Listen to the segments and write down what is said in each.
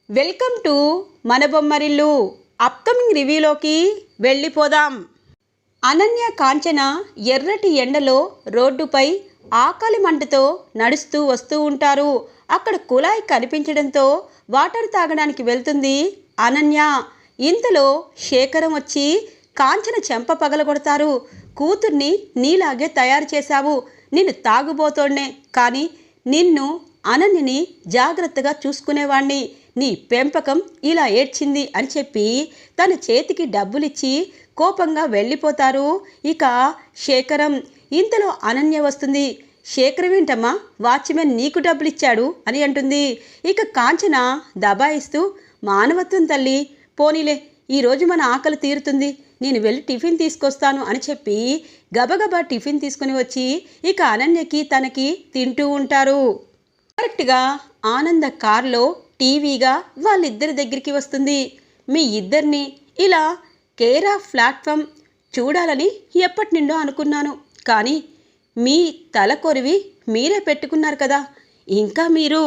Welcome to మన Bommarillu. Upcoming రివ్యూలోకి వెళ్ళిపోదాం. అనన్య కాంచన ఎర్రటి ఎండలో రోడ్డుపై ఆకలి మంటతో నడుస్తూ వస్తూ ఉంటారు. అక్కడ కుళాయి కనిపించడంతో వాటర్ తాగడానికి వెళ్తుంది అనన్య. ఇంతలో శేఖరం వచ్చి కాంచన చెంప పగలగొడతారు. కూతుర్ని నీలాగే తయారు చేశావు, నిన్ను తాగుబోతోడ్నే, కానీ నిన్ను అనన్యని జాగ్రత్తగా చూసుకునేవాణ్ణి, నీ పెంపకం ఇలా ఏడ్చింది అని చెప్పి తన చేతికి డబ్బులిచ్చి కోపంగా వెళ్ళిపోతారు ఇక శేఖరం. ఇంతలో అనన్య వస్తుంది. శేఖరం ఏంటమ్మా, వాచ్మెన్ నీకు డబ్బులిచ్చాడు అని అంటుంది. ఇక కాంచన దబాయిస్తూ, మానవత్వం తల్లి, పోనీలే ఈరోజు మన ఆకలి తీరుతుంది, నేను వెళ్ళి టిఫిన్ తీసుకొస్తాను అని చెప్పి గబగబా టిఫిన్ తీసుకుని వచ్చి ఇక అనన్యకి తనకి తింటూ ఉంటారు. కరెక్ట్గా ఆనంద కారులో టీవీగా వాళ్ళిద్దరి దగ్గరికి వస్తుంది. మీ ఇద్దరిని ఇలా కేర్ ఆఫ్ ప్లాట్ఫామ్ చూడాలని ఎప్పటి నుండో అనుకున్నాను, కానీ మీ తల కొరివి మీరే పెట్టుకున్నారు కదా, ఇంకా మీరు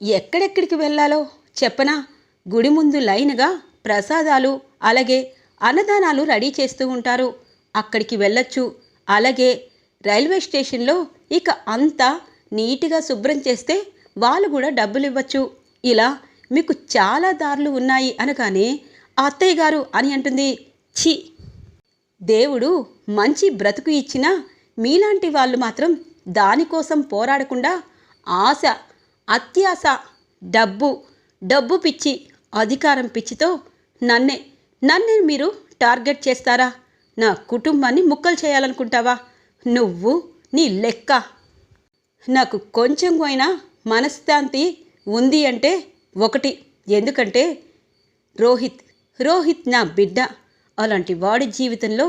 ఎక్కడెక్కడికి వెళ్ళాలో చెప్పనా? గుడి ముందు లైన్గా ప్రసాదాలు అలాగే అన్నదానాలు రెడీ చేస్తూ ఉంటారు, అక్కడికి వెళ్ళొచ్చు. అలాగే రైల్వే స్టేషన్లో ఇక అంతా నీట్గా శుభ్రం చేస్తే వాళ్ళు కూడా డబ్బులు ఇవ్వచ్చు. ఇలా మీకు చాలా దారులు ఉన్నాయి అనగానే అత్తయ్య గారు అని అంటుంది. ఛీ, దేవుడు మంచి బ్రతుకు ఇచ్చినా మీలాంటి వాళ్ళు మాత్రం దానికోసం పోరాడకుండా ఆశ, అత్యాశ, డబ్బు పిచ్చి, అధికారం పిచ్చితో నన్నే మీరు టార్గెట్ చేస్తారా? నా కుటుంబాన్ని ముక్కలు చేయాలనుకుంటావా? నువ్వు నీ లెక్క. నాకు కొంచెం పోయినా మనశ్శాంతి ఉంది అంటే ఒకటి, ఎందుకంటే రోహిత్ నా బిడ్డ. అలాంటి వాడి జీవితంలో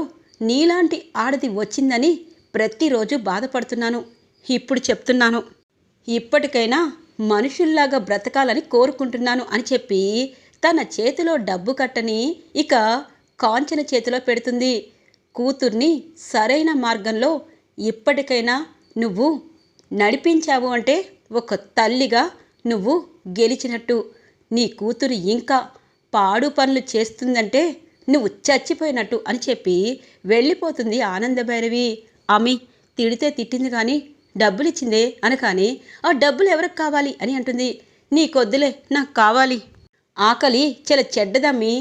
నీలాంటి ఆడది వచ్చిందని ప్రతిరోజు బాధపడుతున్నాను. ఇప్పుడు చెప్తున్నాను, ఇప్పటికైనా మనుషుల్లాగా బ్రతకాలని కోరుకుంటున్నాను అని చెప్పి తన చేతిలో డబ్బు కట్టని ఇక కాంచన చేతిలో పెడుతుంది. కూతుర్ని సరైన మార్గంలో ఇప్పటికైనా నువ్వు నడిపించావు అంటే ఒక తల్లిగా నువ్వు గెలిచినట్టు. నీ కూతురు ఇంకా పాడు పనులు చేస్తుందంటే నువ్వు చచ్చిపోయినట్టు అని చెప్పి వెళ్ళిపోతుంది ఆనందభైరవి. ఆమె తిడితే తిట్టింది కానీ డబ్బులిచ్చిందే అనగానే ఆ డబ్బులు ఎవరికి కావాలి అని అంటుంది. నీకొద్దులే, నాకు కావాలి. ఆకలి చాలా చెడ్డదమ్మి,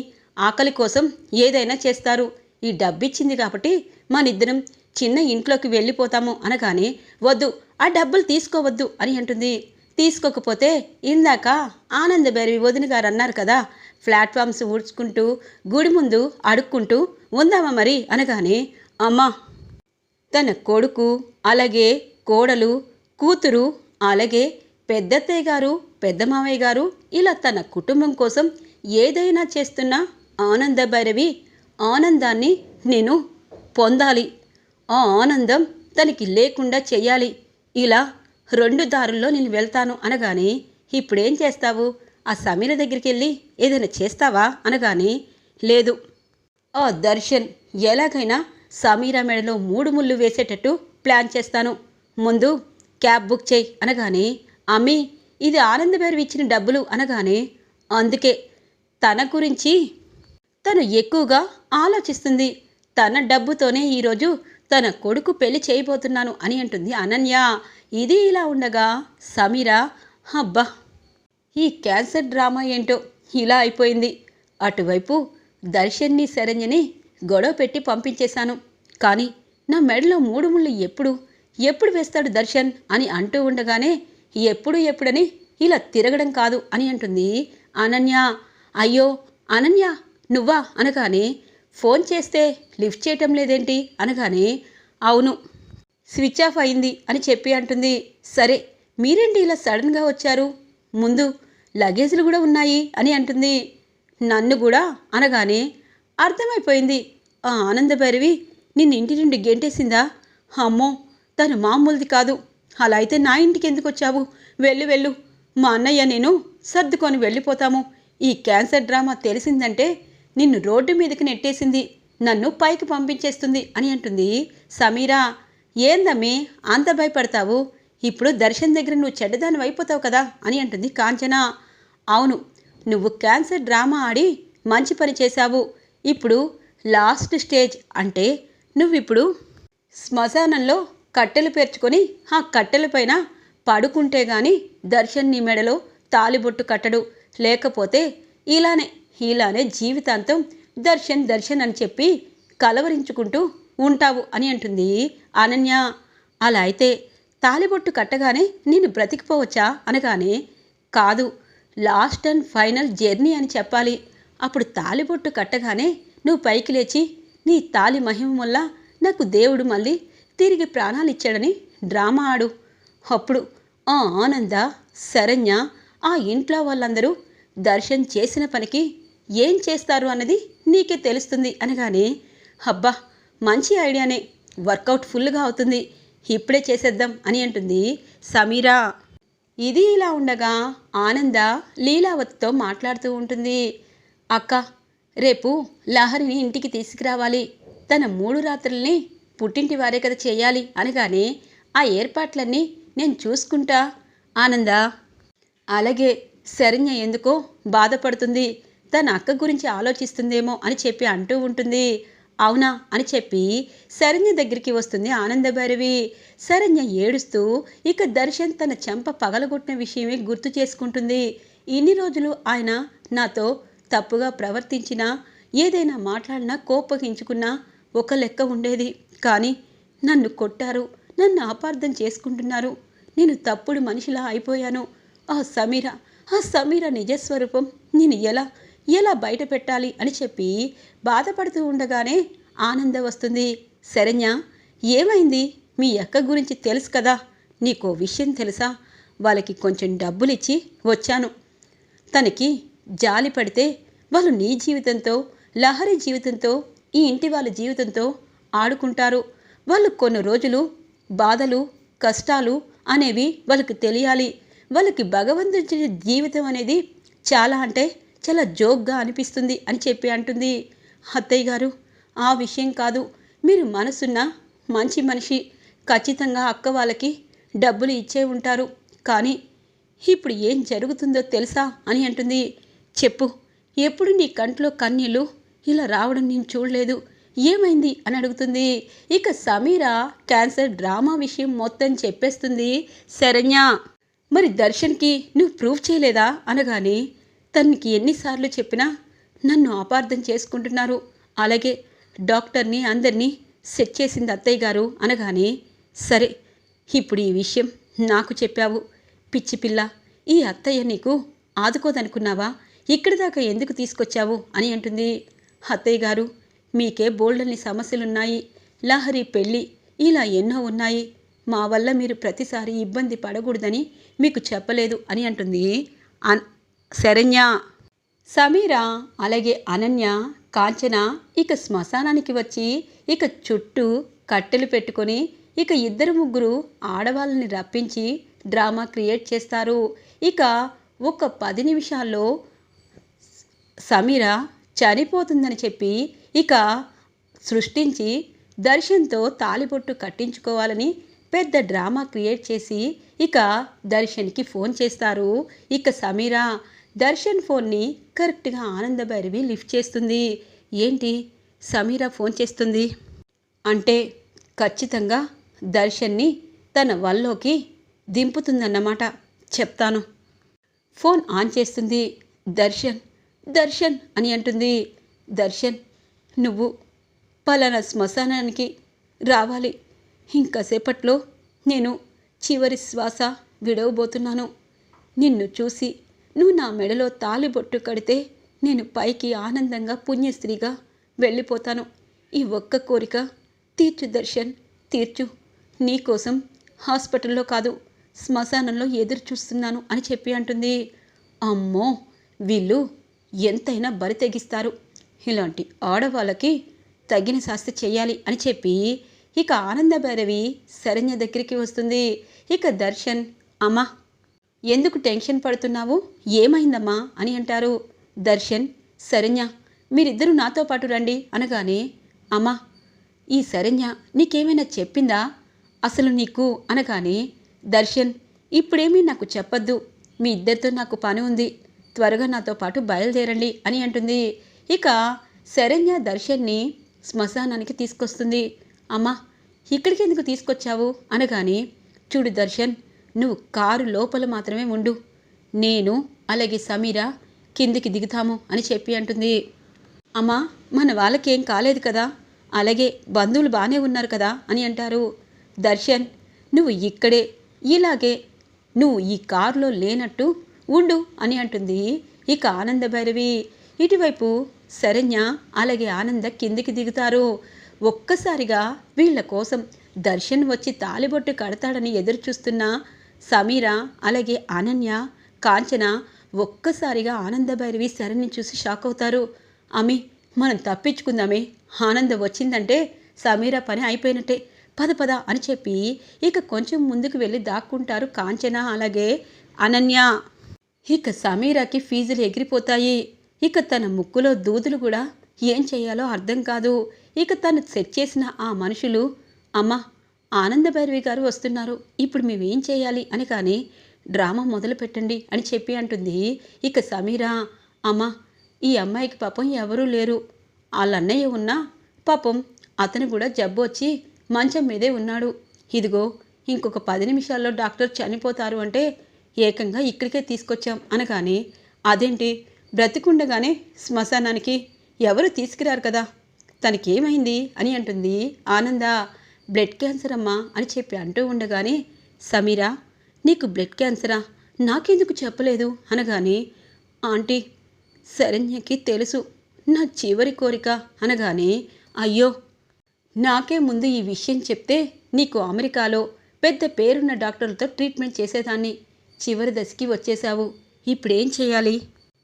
ఆకలి కోసం ఏదైనా చేస్తారు. ఈ డబ్బిచ్చింది కాబట్టి మనిద్దరం చిన్న ఇంట్లోకి వెళ్ళిపోతాము అనగానే వద్దు, ఆ డబ్బులు తీసుకోవద్దు అని అంటుంది. తీసుకోకపోతే ఇందాక ఆనందభైరవి వదిన గారు అన్నారు కదా, ప్లాట్ఫామ్స్ ఊడ్చుకుంటూ గుడి ముందు అడుక్కుంటూ ఉందామా మరి అనగానే, అమ్మా, తన కొడుకు అలాగే కోడలు కూతురు అలాగే పెద్దత్తయ్య గారు పెద్ద మామయ్య గారు ఇలా తన కుటుంబం కోసం ఏదైనా చేస్తున్న ఆనందభైరవి ఆనందాన్ని నేను పొందాలి, ఆ ఆనందం తనకి లేకుండా చెయ్యాలి. ఇలా 2 దారుల్లో నేను వెళ్తాను అనగానే, ఇప్పుడేం చేస్తావు? ఆ సమీర దగ్గరికి వెళ్ళి ఏదైనా చేస్తావా అనగానే, లేదు, ఆ దర్శన్ ఎలాగైనా సమీర మెడలో 3 ముళ్ళు వేసేటట్టు ప్లాన్ చేస్తాను, ముందు క్యాబ్ బుక్ చేయి అనగానే, అమ్మీ, ఇది ఆనందభైరవి ఇచ్చిన డబ్బులు అనగానే, అందుకే తన గురించి తను ఎక్కువగా ఆలోచిస్తుంది, తన డబ్బుతోనే ఈరోజు తన కొడుకు పెళ్లి చేయబోతున్నాను అని అంటుంది అనన్య. ఇది ఇలా ఉండగా సమీర, అబ్బా, ఈ క్యాన్సర్ డ్రామా ఏంటో ఇలా అయిపోయింది. అటువైపు దర్శన్ని శరణ్యని గొడవ పెట్టి పంపించేశాను, కానీ నా మెడలో 3 ముళ్ళు ఎప్పుడు వేస్తాడు దర్శన్ అని అంటూ ఉండగానే, ఎప్పుడని ఇలా తిరగడం కాదు అని అంటుంది అనన్య. అయ్యో అనన్య, నువ్వా అనగానే, ఫోన్ చేస్తే లిఫ్ట్ చేయటం లేదేంటి అనగానే, అవును, స్విచ్ ఆఫ్ అయింది అని చెప్పి అంటుంది. సరే, మీరేంటి ఇలా సడన్గా వచ్చారు? ముందు లగేజ్లు కూడా ఉన్నాయి అని అంటుంది. నన్ను కూడా అనగానే అర్థమైపోయింది, ఆ ఆనందభైరవి నిన్ను ఇంటి నుండి గెంటేసిందా? అమ్మో, తను మామూలుది కాదు. అలా అయితే నా ఇంటికి ఎందుకు వచ్చావు? వెళ్ళు, మా అన్నయ్య నేను సర్దుకొని వెళ్ళిపోతాము. ఈ క్యాన్సర్ డ్రామా తెలిసిందంటే నిన్ను రోడ్డు మీదకి నెట్టేసింది, నన్ను పైకి పంపించేస్తుంది అని అంటుంది సమీరా. ఏందమ్మి అంత భయపడతావు? ఇప్పుడు దర్శన్ దగ్గర నువ్వు చెడ్డదాన్ని అయిపోతావు కదా అని అంటుంది కాంచన. అవును, నువ్వు క్యాన్సర్ డ్రామా ఆడి మంచి పని చేశావు. ఇప్పుడు లాస్ట్ స్టేజ్ అంటే నువ్విప్పుడు శ్మశానంలో కట్టెలు పేర్చుకొని ఆ కట్టెలపైన పడుకుంటే గాని దర్శన్ నీ మెడలో తాలిబొట్టు కట్టడు. లేకపోతే ఇలానే జీవితాంతం దర్శన్ దర్శన్ అని చెప్పి కలవరించుకుంటూ ఉంటావు అని అంటుంది అనన్య. అలా అయితే తాలిబొట్టు కట్టగానే నేను బ్రతికిపోవచ్చా అనగానే, కాదు, లాస్ట్ అండ్ ఫైనల్ జర్నీ అని చెప్పాలి. అప్పుడు తాలిబొట్టు కట్టగానే నువ్వు పైకి లేచి నీ తాలి మహిమ వల్ల నాకు దేవుడు మళ్ళీ తిరిగి ప్రాణాలు ఇచ్చాడని డ్రామా ఆడు. అప్పుడు ఆ ఆనంద, శరణ్య, ఆ ఇంట్లో వాళ్ళందరూ దర్శన్ చేసిన పనికి ఏం చేస్తారు అన్నది నీకే తెలుస్తుంది అనగానే, అబ్బా మంచి ఐడియానే, వర్కౌట్ ఫుల్గా అవుతుంది, ఇప్పుడే చేసేద్దాం అని అంటుంది సమీరా. ఇది ఇలా ఉండగా ఆనంద లీలావతితో మాట్లాడుతూ ఉంటుంది. అక్క, రేపు లహరిని ఇంటికి తీసుకురావాలి. తన 3 రాత్రుల్ని పుట్టింటి వారే కదా చేయాలి అనగానే, ఆ ఏర్పాట్లన్నీ నేను చూసుకుంటా ఆనంద. అలాగే, శరణ్య ఎందుకో బాధపడుతుంది, తన అక్క గురించి ఆలోచిస్తుందేమో అని చెప్పి అంటూ ఉంటుంది. అవునా అని చెప్పి శరణ్య దగ్గరికి వస్తుంది ఆనందభైరవి. శరణ్య ఏడుస్తూ ఇక దర్శన్ తన చెంప పగలగొట్టిన విషయమే గుర్తు చేసుకుంటుంది. ఇన్ని రోజులు ఆయన నాతో తప్పుగా ప్రవర్తించినా, ఏదైనా మాట్లాడినా కోపగించుకున్నా ఒక లెక్క ఉండేది. కానీ నన్ను కొట్టారు, నన్ను అపార్థం చేసుకుంటున్నారు, నేను తప్పుడు మనిషిలా అయిపోయాను. ఆ సమీర నిజస్వరూపం నేను ఎలా బయట పెట్టాలి అని చెప్పి బాధపడుతూ ఉండగానే ఆనంద వస్తుంది. శరణ్య, ఏమైంది? మీ అక్క గురించి తెలుసు కదా, నీకో విషయం తెలుసా? వాళ్ళకి కొంచెం డబ్బులిచ్చి వచ్చాను. తనకి జాలి పడితే వాళ్ళు నీ జీవితంతో, లహరి జీవితంతో, ఈ ఇంటి వాళ్ళ జీవితంతో ఆడుకుంటారు. వాళ్ళు కొన్ని రోజులు బాధలు, కష్టాలు అనేవి వాళ్ళకి తెలియాలి. వాళ్ళకి భగవంతుడి జీవితం అనేది చాలా అంటే చాలా జోక్గా అనిపిస్తుంది అని చెప్పి అంటుంది. అత్తయ్య గారు, ఆ విషయం కాదు, మీరు మనసున్న మంచి మనిషి, ఖచ్చితంగా అక్క వాళ్ళకి డబ్బులు ఇచ్చే ఉంటారు. కానీ ఇప్పుడు ఏం జరుగుతుందో తెలుసా అని అంటుంది. చెప్పు, ఎప్పుడు నీ కంట్లో కన్నీళ్ళు ఇలా రావడం నేను చూడలేదు, ఏమైంది అని అడుగుతుంది. ఇక సమీర క్యాన్సర్ డ్రామా విషయం మొత్తం చెప్పేస్తుంది శరణ్య. మరి దర్శన్కి నువ్వు ప్రూవ్ చేయలేదా అనగానే, తనకి ఎన్నిసార్లు చెప్పినా నన్ను అపార్థం చేసుకుంటున్నారు. అలాగే డాక్టర్ని అందరినీ సెట్ చేసింది అత్తయ్య గారు అనగానే, సరే ఇప్పుడు ఈ విషయం నాకు చెప్పావు, పిచ్చి పిల్ల, ఈ అత్తయ్య నీకు ఆదుకోదనుకున్నావా? ఇక్కడి దాకా ఎందుకు తీసుకొచ్చావు అని అంటుంది. అత్తయ్య గారు, మీకే బోల్డన్ని సమస్యలున్నాయి, లహరి పెళ్ళి, ఇలా ఎన్నో ఉన్నాయి. మా వల్ల మీరు ప్రతిసారి ఇబ్బంది పడకూడదని మీకు చెప్పలేదు అని అంటుంది శరణ్య. సమీర అలాగే అనన్య, కాంచన ఇక శ్మశానానికి వచ్చి ఇక చుట్టూ కట్టెలు పెట్టుకొని ఇక 2-3 ఆడవాళ్ళని రప్పించి డ్రామా క్రియేట్ చేస్తారు. ఇక ఒక 10 నిమిషాల్లో సమీర చనిపోతుందని చెప్పి ఇక సృష్టించి దర్శన్తో తాలిబొట్టు కట్టించుకోవాలని పెద్ద డ్రామా క్రియేట్ చేసి ఇక దర్శన్కి ఫోన్ చేస్తారు. ఇక సమీర దర్శన్ ఫోన్ని కరెక్ట్గా ఆనందభైరవి లిఫ్ట్ చేస్తుంది. ఏంటి సమీర ఫోన్ చేస్తుంది అంటే ఖచ్చితంగా దర్శన్ని తన వల్లోకి దింపుతుందన్నమాట. చెప్తాను. ఫోన్ ఆన్ చేస్తుంది. దర్శన్ అని అంటుంది. దర్శన్, నువ్వు పలానా శ్మశానానికి రావాలి. ఇంకాసేపట్లో నేను చివరి శ్వాస విడవబోతున్నాను. నిన్ను చూసి నువ్వు నా మెడలో తాలిబొట్టు కడితే నేను పైకి ఆనందంగా పుణ్యస్త్రీగా వెళ్ళిపోతాను. ఈ ఒక్క కోరిక తీర్చు దర్శన్, తీర్చు. నీకోసం హాస్పిటల్లో కాదు, శ్మశానంలో ఎదురు చూస్తున్నాను అని చెప్పి అంటుంది. అమ్మో, వీళ్ళు ఎంతైనా బరి తెగిస్తారు, ఇలాంటి ఆడవాళ్ళకి తగిన శాస్తి చేయాలి అని చెప్పి ఇక ఆనందభైరవి శరణ్య దగ్గరికి వస్తుంది. ఇక దర్శన్, అమ్మా ఎందుకు టెన్షన్ పడుతున్నావు, ఏమైందమ్మా అని అంటారు. దర్శన్, శరణ్య మీరిద్దరూ నాతో పాటు రండి అనగానే, అమ్మా ఈ శరణ్య నీకేమైనా చెప్పిందా అసలు నీకు అనగానే, దర్శన్ ఇప్పుడేమీ నాకు చెప్పొద్దు, మీ ఇద్దరితో నాకు పని ఉంది, త్వరగా నాతో పాటు బయలుదేరండి అని అంటుంది. ఇక శరణ్య దర్శన్ని శ్మశానానికి తీసుకొస్తుంది. అమ్మా, ఇక్కడికి ఎందుకు తీసుకొచ్చావు అనగానే, చూడు దర్శన్, నువ్వు కారు లోపల మాత్రమే ఉండు, నేను అలాగే సమీర కిందికి దిగుతాము అని చెప్పి అంటుంది. అమ్మా, మన వాళ్ళకేం కాలేదు కదా, అలాగే బంధువులు బాగానే ఉన్నారు కదా అని అంటారు. దర్శన్, నువ్వు ఇక్కడే ఇలాగే నువ్వు ఈ కారులో లేనట్టు ఉండు అని అంటుంది. ఇక ఆనంద భైరవి. ఇటువైపు శరణ్య అలాగే ఆనంద కిందికి దిగుతారు. ఒక్కసారిగా వీళ్ల కోసం దర్శన్ వచ్చి తాలిబొట్టు కడతాడని ఎదురు చూస్తున్న సమీర అలాగే అనన్య, కాంచన ఒక్కసారిగా ఆనంద భైరవి శరణ్ని చూసి షాక్ అవుతారు. అమి, మనం తప్పించుకుందామే, ఆనంద వచ్చిందంటే సమీర పని అయిపోయినట్టే, పద పద అని చెప్పి ఇక కొంచెం ముందుకు వెళ్ళి దాక్కుంటారు కాంచన అలాగే అనన్య. ఇక సమీరాకి ఫీజులు ఎగిరిపోతాయి. ఇక తన ముక్కులో దూదులు కూడా ఏం చేయాలో అర్థం కాదు. ఇక తను సెట్ చేసిన ఆ మనుషులు, అమ్మ ఆనంద భైరవి గారు వస్తున్నారు, ఇప్పుడు మేమేం చేయాలి అని కానీ డ్రామా మొదలు పెట్టండి అని చెప్పి అంటుంది. ఇక సమీరా, అమ్మ ఈ అమ్మాయికి పాపం ఎవరూ లేరు, వాళ్ళ అన్నయ్య ఉన్నా పాపం అతను కూడా జబ్బు వచ్చి మంచం మీదే ఉన్నాడు, ఇదిగో ఇంకొక 10 నిమిషాల్లో డాక్టర్ చనిపోతారు అంటే ఏకంగా ఇక్కడికే తీసుకొచ్చాం అనగానే, అదేంటి బ్రతికుండగానే శ్మశానానికి ఎవరు తీసుకురారు కదా, తనకేమైంది అని అంటుంది ఆనంద. బ్లడ్ క్యాన్సర్ అమ్మా అని చెప్పి అంటూ ఉండగానే, సమీరా నీకు బ్లడ్ క్యాన్సరా, నాకెందుకు చెప్పలేదు అనగానే, ఆంటీ శరణ్యకి తెలుసు నా చివరి కోరిక అనగానే, అయ్యో నాకే ముందు ఈ విషయం చెప్తే నీకు అమెరికాలో పెద్ద పేరున్న డాక్టర్లతో ట్రీట్మెంట్ చేసేదాన్ని, చివరి దశకి వచ్చేశావు, ఇప్పుడేం చేయాలి?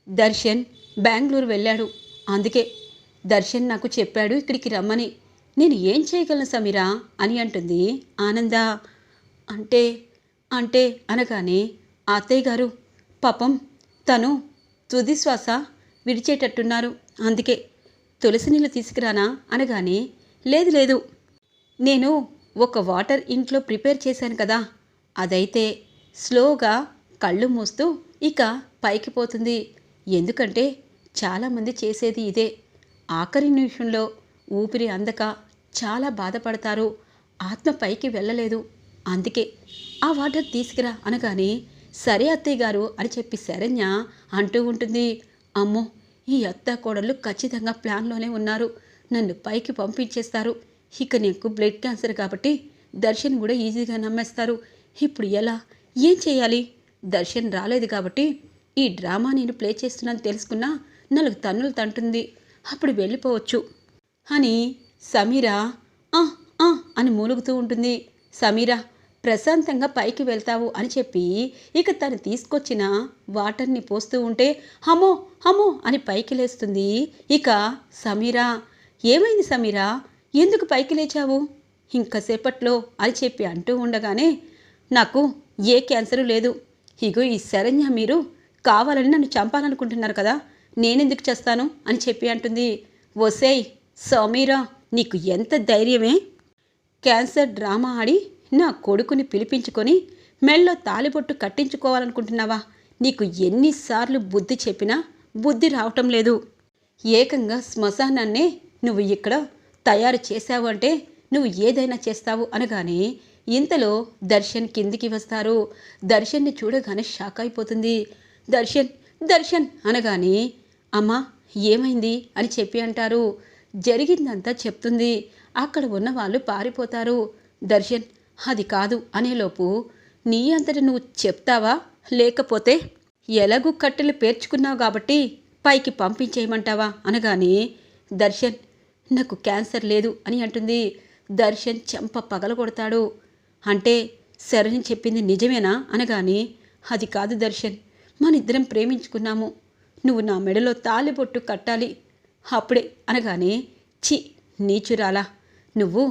దర్శన్ బెంగళూరు వెళ్ళాడు, అందుకే దర్శన్ నాకు చెప్పాడు ఇక్కడికి రమ్మని, నేను ఏం చేయగలను సమీరా అని అంటుంది ఆనంద. అంటే అంటే అనగానే, అత్తయ్య గారు పాపం తను తుది శ్వాస విడిచేటట్టున్నారు, అందుకే తులసి నీళ్ళు తీసుకురానా అనగానే, లేదు లేదు, నేను ఒక వాటర్ ఇంట్లో ప్రిపేర్ చేశాను కదా, అదైతే స్లోగా కళ్ళు మూస్తూ ఇక పైకి పోతుంది, ఎందుకంటే చాలామంది చేసేది ఇదే, ఆఖరి నిమిషంలో ఊపిరి అందక చాలా బాధపడతారు, ఆత్మ పైకి వెళ్ళలేదు, అందుకే ఆ వాటర్ తీసుకురా అనగానే, సరే అత్తయ్య గారు అని చెప్పి శరణ్య అంటూ ఉంటుంది. అమ్మో, ఈ అత్త కోడళ్ళు ఖచ్చితంగా ప్లాన్లోనే ఉన్నారు, నన్ను పైకి పంపించేస్తారు, ఇక నీకు బ్లడ్ క్యాన్సర్ కాబట్టి దర్శన్ కూడా ఈజీగా నమ్మేస్తారు, ఇప్పుడు ఎలా, ఏం చేయాలి? దర్శన్ రాలేదు కాబట్టి ఈ డ్రామా నేను ప్లే చేస్తున్నాను తెలుసుకున్నా 4 తన్నులు తంటుంది, అప్పుడు వెళ్ళిపోవచ్చు అని సమీర అని మూలుగుతూ ఉంటుంది. సమీర ప్రశాంతంగా పైకి వెళ్తావు అని చెప్పి ఇక తను తీసుకొచ్చిన వాటర్ని పోస్తూ ఉంటే, హమో హమో అని పైకి లేస్తుంది. ఇక సమీర, ఏమైంది సమీర, ఎందుకు పైకి లేచావు ఇంకసేపట్లో అని చెప్పి అంటూ ఉండగానే, నాకు ఏ క్యాన్సరు లేదు, ఇగో ఈ శరణ్య మీరు కావాలని నన్ను చంపాలనుకుంటున్నారు కదా, నేనెందుకు చేస్తాను అని చెప్పి అంటుంది. ఒసేయ్ సమీరా, నీకు ఎంత ధైర్యమే, క్యాన్సర్ డ్రామా ఆడి నా కొడుకుని పిలిపించుకొని మెళ్ళో తాలిబొట్టు కట్టించుకోవాలనుకుంటున్నావా, నీకు ఎన్నిసార్లు బుద్ధి చెప్పినా బుద్ధి రావటం లేదు, ఏకంగా శ్మశానాన్నే నువ్వు ఇక్కడ తయారు చేశావు అంటే నువ్వు ఏదైనా చేస్తావు అనగానే, ఇంతలో దర్శన్ కిందికి వస్తారు. దర్శన్ని చూడగానే షాక్ అయిపోతుంది. దర్శన్ దర్శన్ అనగానే, అమ్మా ఏమైంది అని చెప్పి అంటారు. జరిగిందంతా చెప్తుంది. అక్కడ ఉన్న వాళ్ళు పారిపోతారు. దర్శన్ అది కాదు అనేలోపు, నీ అంతట నువ్వు చెప్తావా, లేకపోతే ఎలాగూ కట్టెలు పేర్చుకున్నావు కాబట్టి పైకి పంపించేయమంటావా అనగానే, దర్శన్ నాకు క్యాన్సర్ లేదు అని అంటుంది. దర్శన్ చెంప పగలగొడతాడు. అంటే శరణి చెప్పింది నిజమేనా అనగానే, అది కాదు దర్శన్, మనిద్దరం ప్రేమించుకున్నాము, నువ్వు నా మెడలో తాలిబొట్టు కట్టాలి అప్పుడే అనగానే, చి నీచురాలా, నువ్వు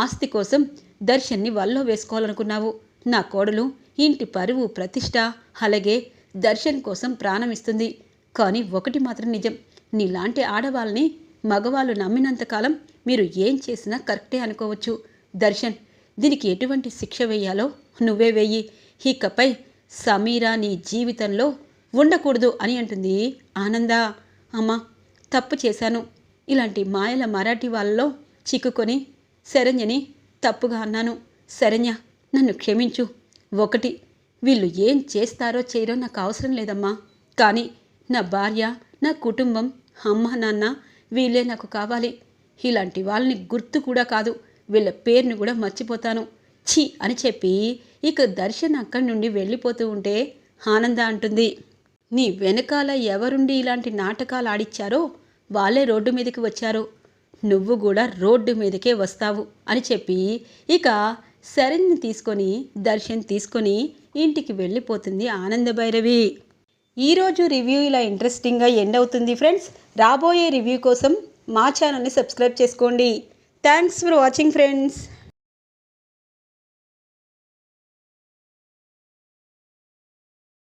ఆస్తి కోసం దర్శన్ని వల్లో వేసుకోవాలనుకున్నావు, నా కోడలు ఇంటి పరువు ప్రతిష్ట అలాగే దర్శన్ కోసం ప్రాణమిస్తుంది, కానీ ఒకటి మాత్రం నిజం, నీలాంటి ఆడవాళ్ళని మగవాళ్ళు నమ్మినంతకాలం మీరు ఏం చేసినా కరెక్టే అనుకోవచ్చు. దర్శన్, దీనికి ఎటువంటి శిక్ష వేయాలో నువ్వే వేయి, ఇకపై సమీరా నీ జీవితంలో ఉండకూడదు అని అంటుంది ఆనంద. అమ్మ, తప్పు చేశాను. ఇలాంటి మాయల మరాఠీ వాళ్ళలో చిక్కుకొని శరణ్యని తప్పుగా అన్నాను. శరణ్య, నన్ను క్షమించు. ఒకటి, వీళ్ళు ఏం చేస్తారో చేయరో నాకు అవసరం లేదమ్మా. కానీ నా భార్య, నా కుటుంబం, అమ్మ నాన్న వీళ్ళే నాకు కావాలి. ఇలాంటి వాళ్ళని గుర్తు కూడా కాదు, వీళ్ళ పేరుని కూడా మర్చిపోతాను. ఛీ అని చెప్పి ఇక దర్శన్ అక్కడి నుండి వెళ్ళిపోతూ ఉంటే ఆనంద అంటుంది, నీ వెనకాల ఎవరుండి ఇలాంటి నాటకాలు ఆడిచ్చారో వాళ్ళే రోడ్డు మీదకి వచ్చారు. నువ్వు కూడా రోడ్డు మీదకే వస్తావు అని చెప్పి ఇక శరణ్ని తీసుకొని దర్శన్ తీసుకొని ఇంటికి వెళ్ళిపోతుంది ఆనంద భైరవి. ఈరోజు రివ్యూ ఇలా ఇంట్రెస్టింగ్గా ఎండ్ అవుతుంది ఫ్రెండ్స్. రాబోయే రివ్యూ కోసం మా ఛానల్ని సబ్స్క్రైబ్ చేసుకోండి. Thanks for watching friends.